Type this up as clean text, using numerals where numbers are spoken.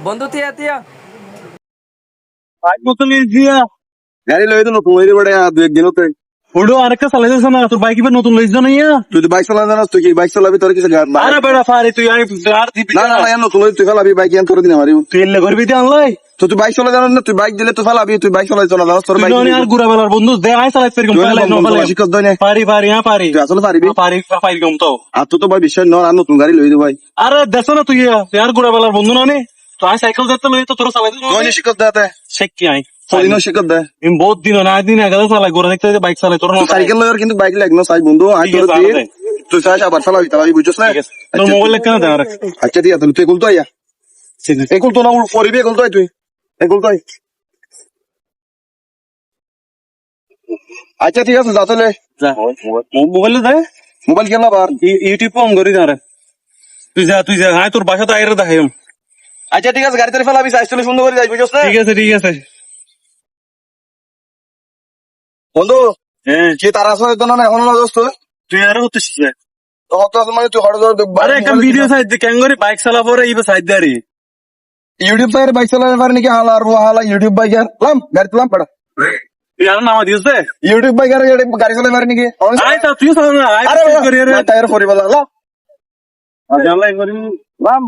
বন্ধু তিয়া তিয়া বাইক মতন দিয়া গাড়ি লই তো নতুন লই বড় দু এক দিনতে ওডো আরেকটা চালাইছিস না তোর বাইক ইবে নতুন লইছ না ইয়া তুই তো বাইক চালা জানাস তুই কি বাইক চালাবি তোর কিছু গাড়ি আরে বেড়া ফারি তুই আর দিবি না না না নতুন লই তুই চালাবি বাইক এন তোর দিন মারি তুই এলে করবি দি আনলাই তো তুই বাইক চালা জানাস না তুই বাইক দিলে তো চালাবি তুই বাইক চালাই চলা জানাস তোর তুই বাইক ননি আর গুড়া বেলার বন্ধু দে আই চালাই ফের কম পালাই নো পালাই শিক্ষক দই না পারি পারি হ্যাঁ পারি তুই আসলে পারিবি পারি পারি কম তো আর তো তো ভাই বিশ্বাস নয় আর নতুন গাড়ি লই দে ভাই আরে দেখছ না তুই আর গুড়া বেলার বন্ধু ননি তো আই সাইকেল যেতে লই তো তোর চালাই দই শিক্ষক দাতে শেখ কি আই সদিনও শিক্ষক দে আমি বহুত দিন না দিন আগে চালাই গুড়া দেখতে বাইক চালাই তোর সাইকেল লই কিন্তু বাইক লাগনো সাই বন্ধু আই তোর দিয়ে তুই চাই আবার চালাবি চালাবি বুঝছস না তোর মোবাইল কেন দেন আরে আচ্ছা ঠিক আছে তুই এগুল তো আইয়া এগুল তো না পরিবি এগুল তো আই তুই এগুল তো আই আচ্ছা ঠিক আছে যা তাহলে যা মোবাইল দে মোবাইল কেন আবার ইউটিউব অন করি না রে তুই যা হ্যাঁ তোর বাসা তো আইরে দেখাইম আচ্ছা ঠিক আছে গাড়ি তারে ফেলাবি সাইকেল সুন্দর করে যাই বুঝছস না ঠিক আছে বন্ধু হ্যাঁ কি তার আসলে তো না এখন না দোস্ত তুই আর হতেছিস তো হতো মানে তুই হঠাৎ আরে একটা ভিডিও সাইড দে ক্যাঙ্গরি বাইক চালাবো রে ইবে সাইড দে রে ইউটিউব তার বাইক চালাতে পারে নাকি হালা আর হালা ইউটিউব বাইক আর লাম গাড়ি তুলাম পড়া তুই আর নামা দিস দে ইউটিউব বাইক আর গাড়ি চালাতে পারে নাকি আই তা তুই চালা না আই আরে করি রে টায়ার ফরিবালা লা আজ আলাই করি লাম